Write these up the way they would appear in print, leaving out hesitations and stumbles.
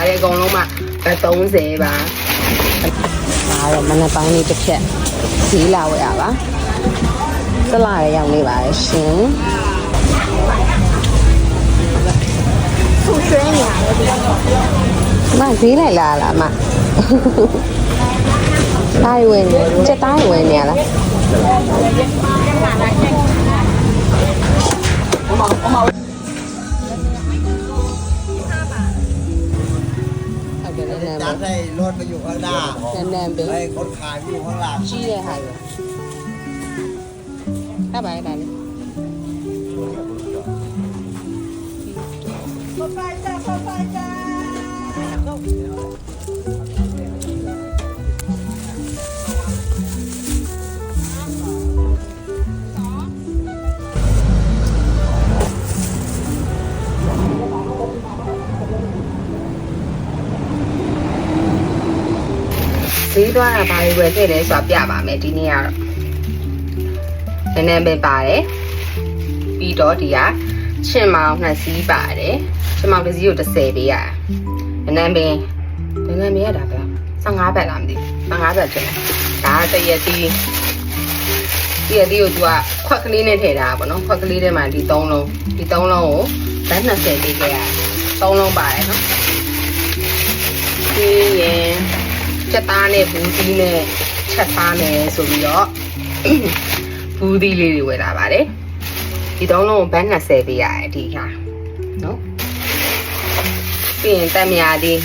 လည်းအကုန်လုံးမှ30ပါဒါတော့မနက်ပိုင်းလေးတစ်ဖြက်ဈေးလာဝယ်ရပါစလာရရောက်နေပါရှင်出水鸟的地方。မဈေးလိုက်လာလားမတိုင်းဝင်ချက်တိုင်းဝင်နေရလားจะได้รถมาอยู่ข้างหน้า แน่ๆไป ไอ้คนขายอยู่ข้างหลัง ชี้เลยค่ะถ้าไปได้เลยဈေးသွားတာဘာတွေဝယ်ခဲ့လဲဆိုတာပြပါမယ်ဒီနေ့ကတော့နည်းနည်းပဲပါတယ်ပြီးတော့ဒီကချင်းမောင်2စီးပါတယ်ချင်းမောင်တစ်စီးကို30ပေးရတယ်နည်းနည်းပဲရတာပဲ15ဘတ်လားမသိဘူး15ဘတ်ကျတယ်ဒါကတရက်တီးဒီရက်တီးကိုသူကခွက်ကလေးနဲ့ထည့်ထားတာပေါ့နော်ခွက်ကလေးထဲမှာဒီ3လုံးကိုဘတ်20ပေးခဲ့ရတယ်3လုံးပါတယ်နော်ပြီးရင်ချက်သားနဲ့ဘူးသီးနဲ့ချက်သားနဲ့ဆိုပြီးတော့ဘူးသီးလေးတွေဝယ်လာပါတယ်ဒီ3လုံးကိုဘတ်20ပေးရတယ်ဒီခါနော်ပြီးရင်တက်မြားသည်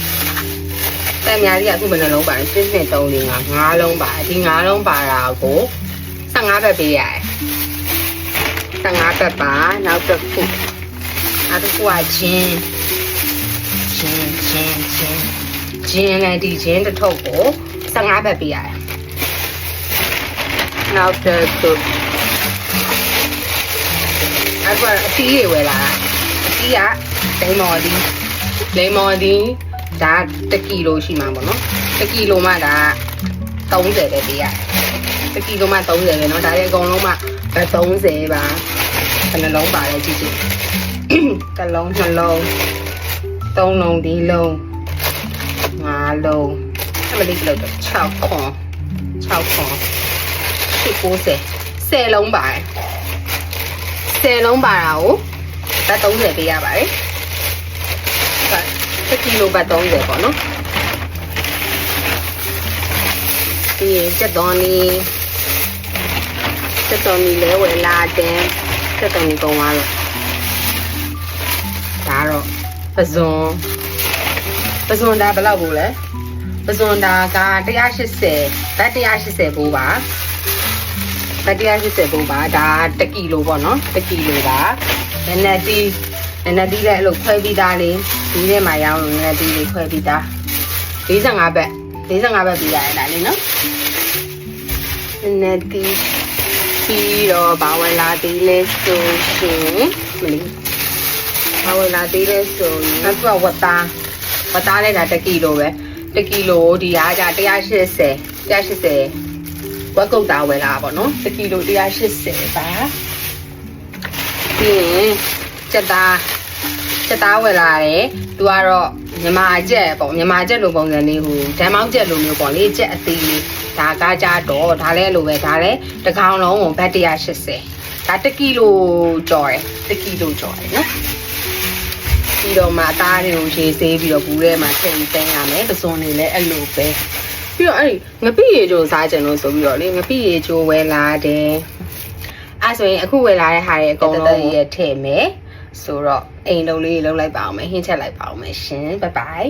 ကအခုဘယ်နှလုံးပါလဲ1 2 3 4 5 5လုံးပါဒီ5လုံးပါတာကို15ဘတ်ပေးရတယ်15ဘတ်ပါနောက်တစ်ခုကဂျင်းနဲ့ဒီဂျင်းတစ်ထုပ်ကို15ဘတ်ပေးရတယ်နောက်တစ်ခုအခုအသီးတွေဝယ်လာတာအသီးကလိမ္မော်သီးဒါ1ကီလိုရှိမှာပေါ့နော်1ကီလိုမှဒါ30ပဲပေးရတယ်1ကီလိုမှ30ပဲเนาะဒါလည်းအကုန်လုံးမှ30ပါဘယ်နှလုံးပါလဲကြည့်ကြည့်တစ်လုံး2လုံး3လုံး4လုံး5လုံးအမလေးလောက်တော့6ခွန်90 10လုံးပါတယ်10လုံးပါတာကိုဒါ30ပေးရပါတယ်1ကီလိုဘတ်30ပေါ့နော်ဒီချက်တော်နီလဲဝယ်လာတယ်ချက်တော်နီကုန်သွားလို့ဒါတော့ပဇွန်ဒါဘယ်လောက်ဘူးလဲပဇွန်ဒါက180ဘတ်180ဘူးပါဘတ်180ဘူးပါဒါ1ကီလိုပေါ့နော်1ကီလိုပါနည်းနည်းတီးလည်းအဲ့လိုခွဲပြီးသားလေးဒီထဲမှာရောင်းလို့နည်းနည်းတီးလေးခွဲပြီးသား45ဘတ်ပေးရတယ်ဒါလေးနော်နည်းနည်းတီးပြီးတော့ဘာဝင်လာသေးလဲဆိုရှင်မလီဘာဝင်လာသေးလဲဆိုရင်အခုကဝတ်သားလည်းဒါ1ကီလိုပဲ1ကီလိုဒီကကြ180ဝက်ကုတ်သားဝယ်လာပါတော့1ကီလို180ပါပြီးရင်ချက်သားဝယ်လာတယ်သူကတော့မြန်မာချက်လိုပုံစံလေးဟိုဓာတ်မောင်းချက်လိုမျိုးပေါ့လေချက်အသေးလေးဒါကကြတော့ဒါလည်းလိုပဲဒါလည်းတစ်ကောင်လုံးကိုဘတ်180ဒါ1ကီလိုကျော်တယ်နော်ပြီးတော့မှအသားတွေကိုရေဆေးပြီးတော့ဘူးထဲမှာထည့်သိမ်းရမယ်ပစွန်တွေလည်းအဲ့လိုပဲပြီးတော့အဲ့ငပိရေချိုစားကြလို့ဆိုပြီးတော့လေငပိရေချိုဝယ်လာတယ်အဲ့ဆိုရင်အခုဝယ်လာတဲ့ဟာတွေအကုန်လုံးကိုထည့်မယ်ဆိုတော့အိမ်လုံးလေးလုံးလိုက်ပါအောင်မယ်ဟင်းချက်လိုက်ပါအောင်မယ်ရှင်ဘိုင်ဘိုင်